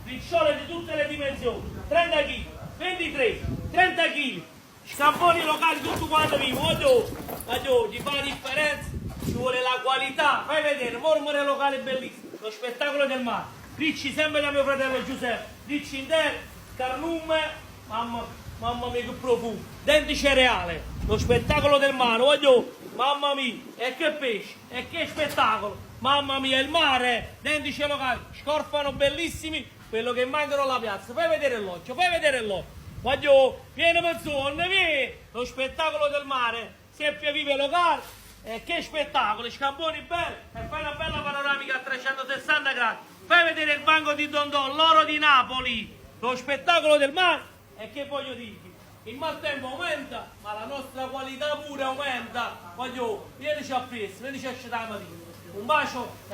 briciole di tutte le dimensioni, 30 kg, 23, 30 kg, scamponi locali tutto quanto vivo, voglio, ti fa la differenza, ci vuole la qualità, fai vedere, mormore locale bellissimo, lo spettacolo del mare, ricci sempre da mio fratello Giuseppe, ricci interi, carnume, mamma mia che profumo, denti cereale, lo spettacolo del mare, mamma mia, e che pesce, e che spettacolo, mamma mia, il mare, denti locali, scorfano bellissimi, quello che mancano alla piazza, fai vedere l'occhio, vieni persone, vieni, lo spettacolo del mare, seppia vive locale, e che spettacolo, scamponi belli, e fai una bella panoramica a 360 gradi, fai vedere il banco di Dondò, l'oro di Napoli, lo spettacolo del mare, e che voglio dirti, il maltempo aumenta, ma la nostra qualità pure aumenta, vienici a presto, vienici a scegliere la mattina, un bacio.